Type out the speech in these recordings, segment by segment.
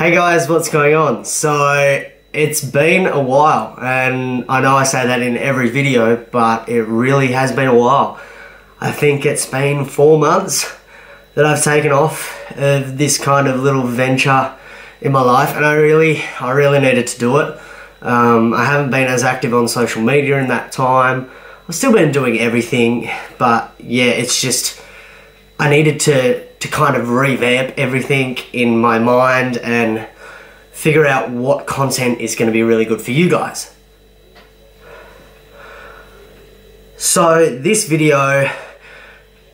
Hey guys, what's going on? So, it's been a while, and I know I say that in every video, but it really has been a while. I think it's been 4 months that I've taken off of this kind of little venture in my life, and I really needed to do it. I haven't been as active on social media in that time. I've still been doing everything, but yeah, it's just, I needed to kind of revamp everything in my mind and figure out what content is going to be really good for you guys. So this video,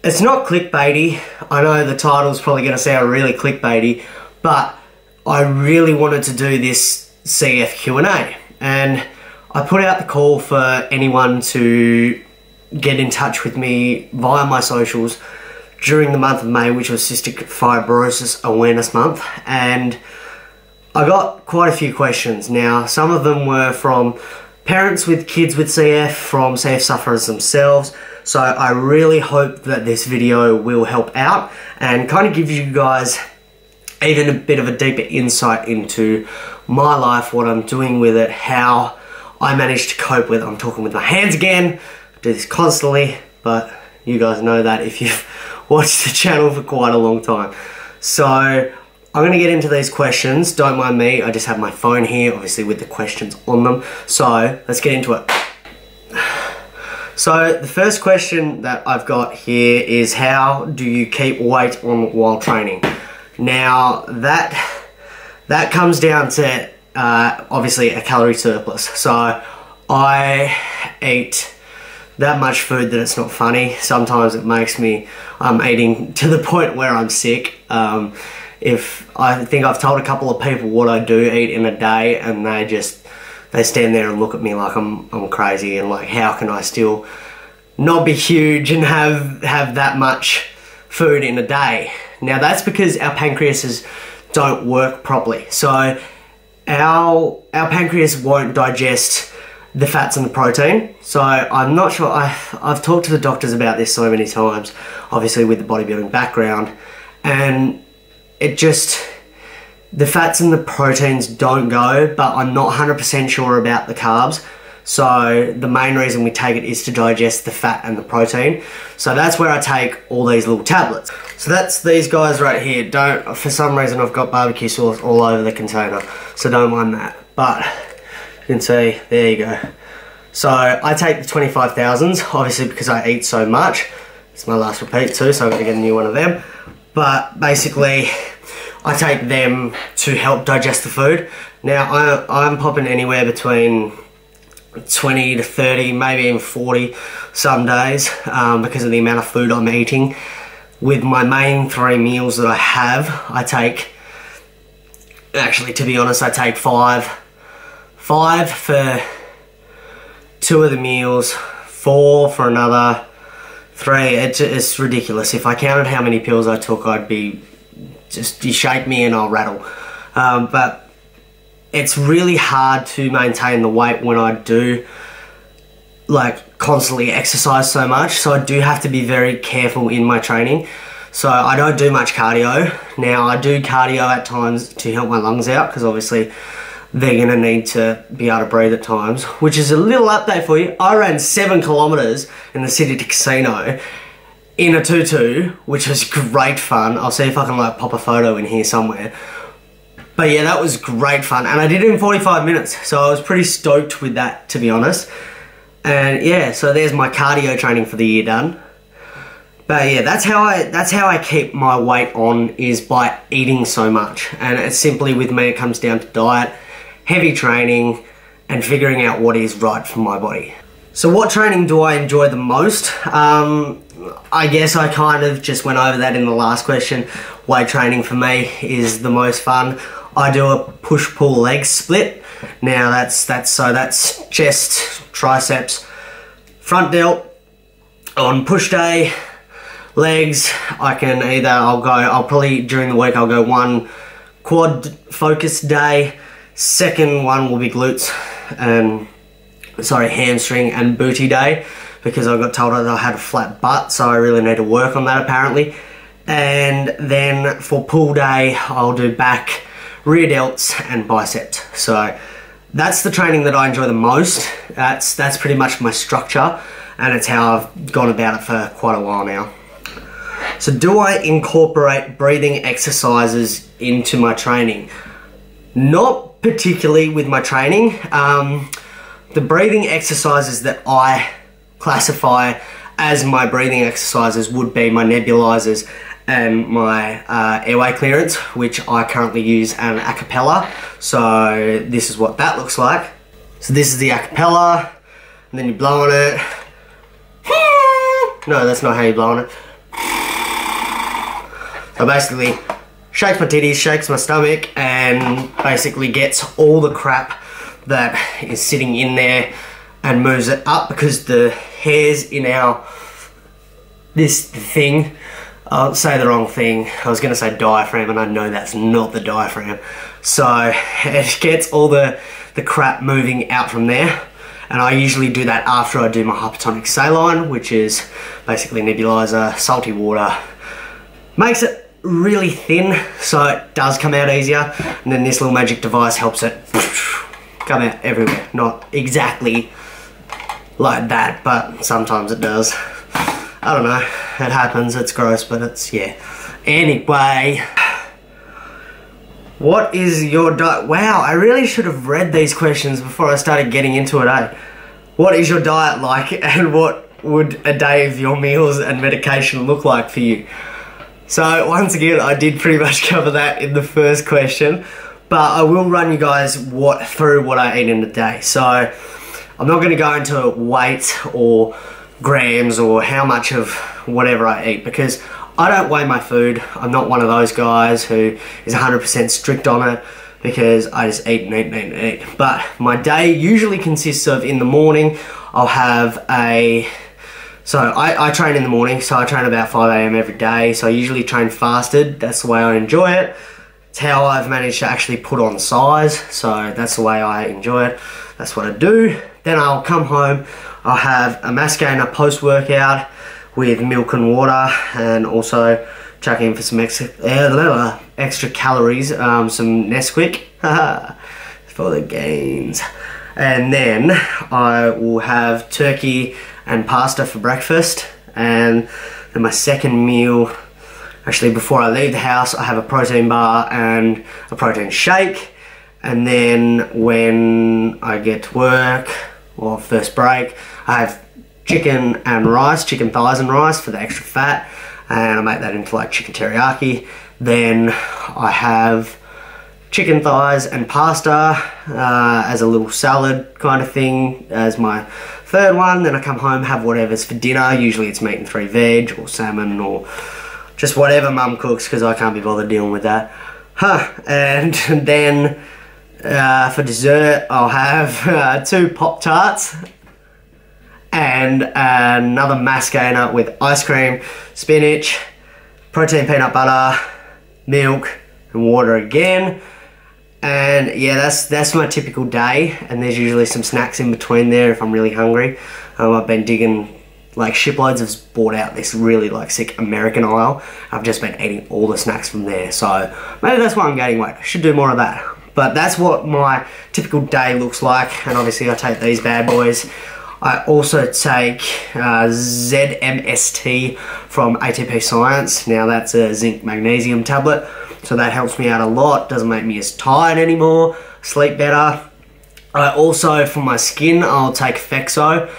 it's not clickbaity. I know the title's probably going to sound really clickbaity, but I really wanted to do this CF Q&A, and I put out the call for anyone to get in touch with me via my socials during the month of May, which was Cystic Fibrosis Awareness Month, and I got quite a few questions. Now, some of them were from parents with kids with CF, from CF sufferers themselves, so I really hope that this video will help out and kind of give you guys even a bit of a deeper insight into my life, what I'm doing with it, how I managed to cope with it. I'm talking with my hands again. I do this constantly, but you guys know that if you've watched the channel for quite a long time. So I'm going to get into these questions. Don't mind me, I just have my phone here, obviously with the questions on them. So let's get into it. So the first question that I've got here is, how do you keep weight on while training? Now that comes down to obviously a calorie surplus. So I eat that much food that it's not funny. Sometimes it makes me eating to the point where I'm sick. If I think I've told a couple of people what I do eat in a day, and they stand there and look at me like I'm crazy, and like, how can I still not be huge and have that much food in a day? Now that's because our pancreases don't work properly. So our pancreas won't digest the fats and the protein. So I'm not sure, I've talked to the doctors about this so many times, obviously with the bodybuilding background, and it just, the fats and the proteins don't go, but I'm not 100% sure about the carbs. So the main reason we take it is to digest the fat and the protein. So that's where I take all these little tablets. So that's these guys right here. For some reason I've got barbecue sauce all over the container, so don't mind that. But you can see, there you go. So I take the 25,000s, obviously because I eat so much. It's my last repeat too, so I've got to get a new one of them. But basically, I take them to help digest the food. Now I'm popping anywhere between 20 to 30, maybe even 40 some days, because of the amount of food I'm eating. With my main 3 meals that I have, I take, actually to be honest, I take 5 for 2 of the meals, 4 for another, 3, it's ridiculous. If I counted how many pills I took, I'd be, you shake me and I'll rattle. But it's really hard to maintain the weight when I do like constantly exercise so much, so I do have to be very careful in my training. So I don't do much cardio. Now I do cardio at times to help my lungs out, because obviously they're gonna need to be able to breathe at times, which is a little update for you. I ran 7 kilometers in the city to casino in a tutu, which was great fun. I'll see if I can like pop a photo in here somewhere. But yeah, that was great fun, and I did it in 45 minutes, so I was pretty stoked with that, to be honest. And yeah, so there's my cardio training for the year done. But yeah, that's how I keep my weight on, is by eating so much. And it's simply, with me, it comes down to diet, heavy training, and figuring out what is right for my body. So what training do I enjoy the most? I guess I kind of just went over that in the last question. Weight training for me is the most fun. I do a push-pull leg split. Now that's chest, triceps, front delt on push day, legs. I can either, I'll probably during the week I'll go 1 quad focus day, second one will be glutes and hamstring and booty day, because I got told that I had a flat butt, so I really need to work on that apparently. And then for pull day, I'll do back, rear delts and biceps. So that's the training that I enjoy the most. That's pretty much my structure, and it's how I've gone about it for quite a while now. So do I incorporate breathing exercises into my training? Not particularly with my training. The breathing exercises that I classify as my breathing exercises would be my nebulizers and my airway clearance, which I currently use an a cappella. So this is what that looks like. So this is the a cappella, and then you blow on it. No, that's not how you blow on it. So basically, shakes my titties, shakes my stomach, and basically gets all the crap that is sitting in there and moves it up, because the hairs in our, this thing, I'll say the wrong thing, I was going to say diaphragm, and I know that's not the diaphragm. So it gets all the crap moving out from there. And I usually do that after I do my hypertonic saline, which is basically nebulizer, salty water. Makes it really thin, so it does come out easier. And then this little magic device helps it come out everywhere. Not exactly like that, but sometimes it does. I don't know, it happens, it's gross, but it's, yeah. Anyway, what is your diet? Wow, I really should have read these questions before I started getting into it, eh? What is your diet like, and what would a day of your meals and medication look like for you? So once again, I did pretty much cover that in the first question, but I will run you guys through what I eat in a day. So I'm not going to go into weight or grams or how much of whatever I eat, because I don't weigh my food. I'm not one of those guys who is 100% strict on it, because I just eat and eat and eat and eat. But my day usually consists of, in the morning, I'll have a... So I train in the morning, so I train about 5 AM every day. So I usually train fasted. That's the way I enjoy it. It's how I've managed to actually put on size. So that's the way I enjoy it. That's what I do. Then I'll come home. I'll have a mass gainer post-workout with milk and water, and also chuck in for some extra calories, some Nesquik for the gains. And then I will have turkey and pasta for breakfast, and then my second meal, actually before I leave the house, I have a protein bar and a protein shake. And then when I get to work, or first break, I have chicken and rice, chicken thighs and rice for the extra fat, and I make that into like chicken teriyaki. Then I have chicken thighs and pasta as a little salad kind of thing as my third one. Then I come home, have whatever's for dinner. Usually it's meat and 3 veg, or salmon, or just whatever mum cooks, because I can't be bothered dealing with that. And then for dessert, I'll have 2 Pop-Tarts and another mass gainer with ice cream, spinach, protein peanut butter, milk, and water again. And yeah, that's my typical day, and there's usually some snacks in between there if I'm really hungry. I've been digging, like, shiploads have bought out this really like sick American aisle. I've just been eating all the snacks from there, so maybe that's why I'm gaining weight. I should do more of that. But that's what my typical day looks like, and obviously I take these bad boys. I also take ZMST from ATP Science. Now that's a zinc magnesium tablet, so that helps me out a lot. Doesn't make me as tired anymore, sleep better. I also, for my skin, I'll take Fexo,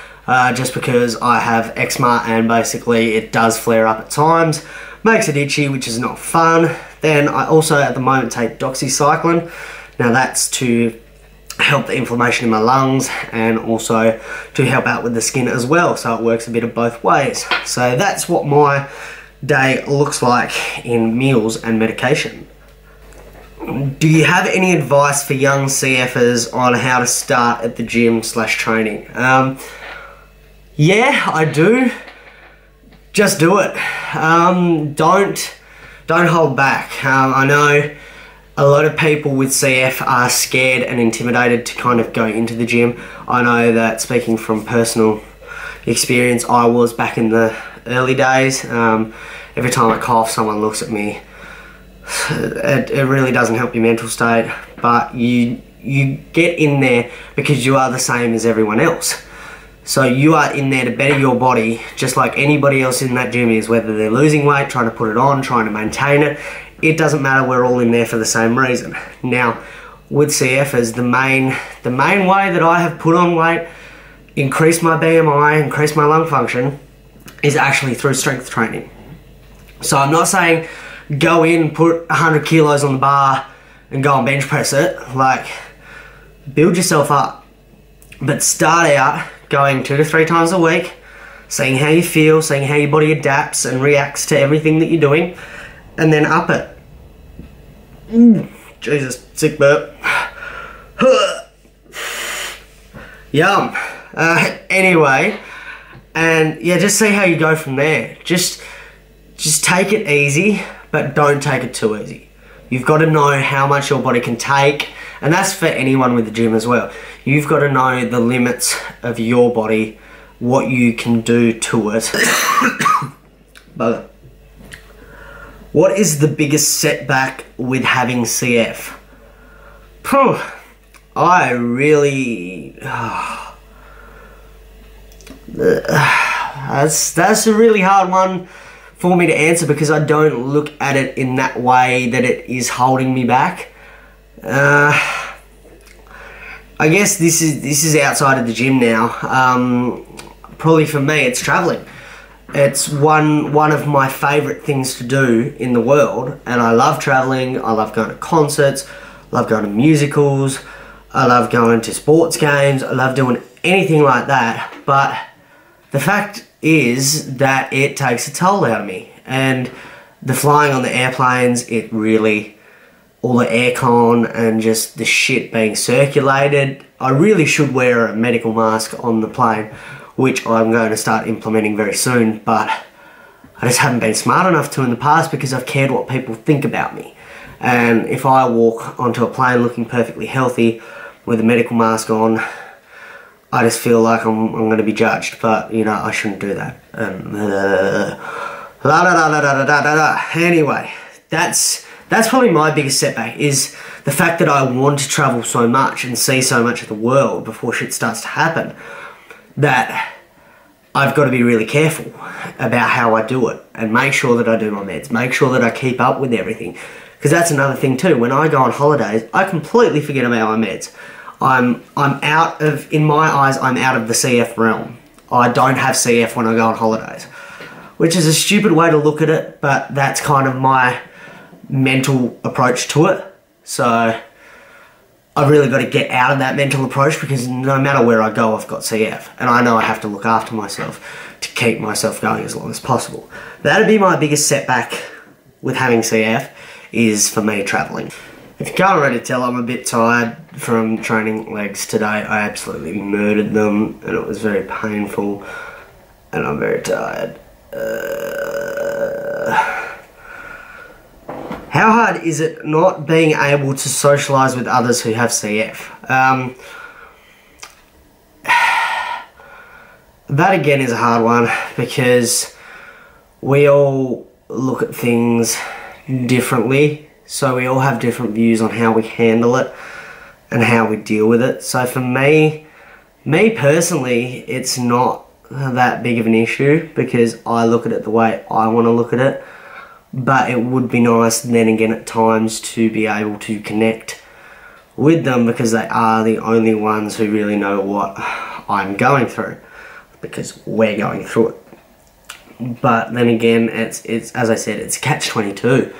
just because I have eczema and basically it does flare up at times. Makes it itchy, which is not fun. Then I also at the moment take doxycycline. Now that's to help the inflammation in my lungs, and also to help out with the skin as well, so it works a bit of both ways. So that's what my day looks like in meals and medication. Do you have any advice for young CFers on how to start at the gym / training? Yeah, I do. Just do it. Don't hold back. I know a lot of people with CF are scared and intimidated to kind of go into the gym. I know that, speaking from personal experience, I was back in the early days. Every time I cough, someone looks at me it really doesn't help your mental state, but you get in there because you are the same as everyone else. So you are in there to better your body, just like anybody else in that gym is, whether they're losing weight, trying to put it on, trying to maintain it. It doesn't matter, we're all in there for the same reason. Now, with CFers, the main way that I have put on weight, increased my BMI, increased my lung function, is actually through strength training. So I'm not saying go in, put 100 kilos on the bar and go and bench press it. Like, build yourself up, but start out going 2 to 3 times a week, seeing how you feel, seeing how your body adapts and reacts to everything that you're doing, and then up it. Jesus, sick burp. Yum. Anyway, and yeah, just see how you go from there. Just take it easy, but don't take it too easy. You've got to know how much your body can take, and that's for anyone with the gym as well. You've got to know the limits of your body, what you can do to it. But what is the biggest setback with having CF? I really... that's a really hard one for me to answer, because I don't look at it in that way that it is holding me back. I guess this is outside of the gym now. Probably for me, it's traveling. It's one of my favourite things to do in the world, and I love traveling. I love going to concerts, I love going to musicals, I love going to sports games, I love doing anything like that. But the fact is that it takes a toll out of me, and the flying on the airplanes, it really, all the aircon and just the shit being circulated. I really should wear a medical mask on the plane, which I'm going to start implementing very soon, but I just haven't been smart enough to in the past because I've cared what people think about me. And if I walk onto a plane looking perfectly healthy with a medical mask on, I just feel like I'm going to be judged, but you know, I shouldn't do that. Anyway, that's probably my biggest setback, is the fact that I want to travel so much and see so much of the world before shit starts to happen, that I've got to be really careful about how I do it and make sure that I do my meds, make sure that I keep up with everything. Because that's another thing too, when I go on holidays, I completely forget about my meds. I'm out of, in my eyes, I'm out of the CF realm. I don't have CF when I go on holidays, which is a stupid way to look at it, but that's kind of my mental approach to it. So I've really got to get out of that mental approach, because no matter where I go, I've got CF, and I know I have to look after myself to keep myself going as long as possible. That'd be my biggest setback with having CF, is for me travelling. If you can't already tell, I'm a bit tired from training legs today. I absolutely murdered them, and it was very painful, and I'm very tired. How hard is it not being able to socialise with others who have CF? That again is a hard one, because we all look at things differently, so we all have different views on how we handle it and how we deal with it. So for me personally, it's not that big of an issue, because I look at it the way I want to look at it. But it would be nice then again at times to be able to connect with them, because they are the only ones who really know what I'm going through, because we're going through it. But then again, it's as I said, it's catch-22,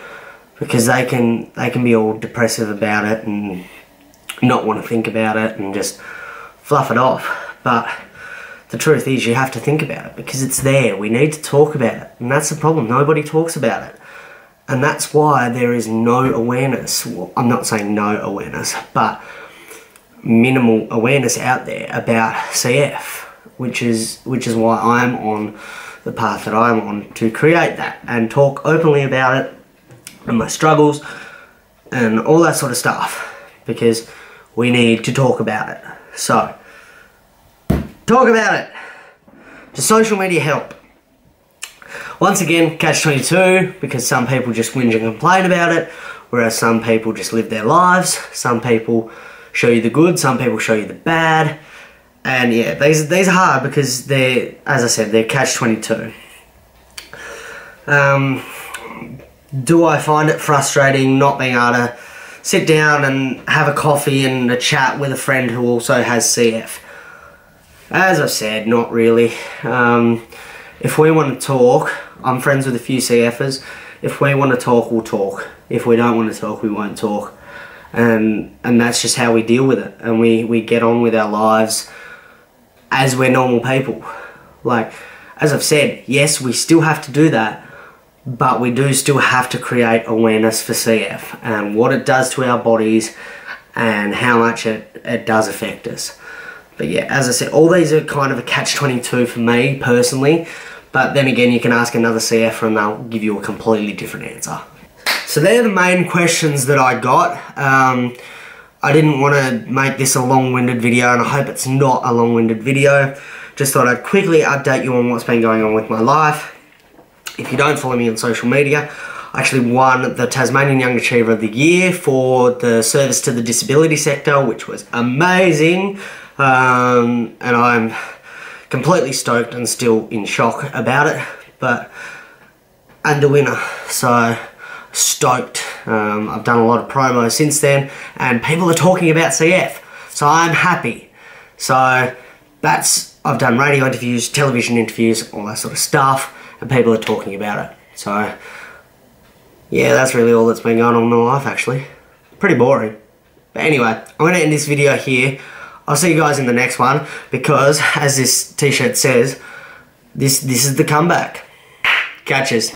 because they can be all depressive about it and not want to think about it and just fluff it off. But the truth is, you have to think about it, because it's there. We need to talk about it, and that's the problem. Nobody talks about it. And that's why there is no awareness. Well, I'm not saying no awareness, but minimal awareness out there about CF, which is why I'm on the path that I'm on, to create that and talk openly about it and my struggles and all that sort of stuff, because we need to talk about it. So, talk about it. Does social media help? once again, catch-22, because some people just whinge and complain about it, whereas some people just live their lives. Some people show you the good, some people show you the bad. And yeah, these are hard because they're, as I said, they're catch-22. Do I find it frustrating not being able to sit down and have a coffee and a chat with a friend who also has CF? As I've said, not really. If we want to talk, I'm friends with a few CFers. If we want to talk, we'll talk. If we don't want to talk, we won't talk. And that's just how we deal with it. And we get on with our lives as we're normal people. Like, as I've said, yes, we still have to do that, but we do still have to create awareness for CF and what it does to our bodies and how much it does affect us. But yeah, as I said, all these are kind of a catch-22 for me personally, but then again, you can ask another CF and they'll give you a completely different answer. So they're the main questions that I got. I didn't want to make this a long-winded video, and I hope it's not a long-winded video. Just thought I'd quickly update you on what's been going on with my life. If you don't follow me on social media, I actually won the Tasmanian Young Achiever of the Year for the service to the disability sector, which was amazing. And I'm completely stoked and still in shock about it, but and the winner, so stoked. I've done a lot of promo since then, and people are talking about CF, so I'm happy. So I've done radio interviews, television interviews, all that sort of stuff, and people are talking about it. So yeah, that's really all that's been going on in my life, actually. Pretty boring. But anyway, I'm going to end this video here. I'll see you guys in the next one, because as this t-shirt says, this is the comeback. Catches.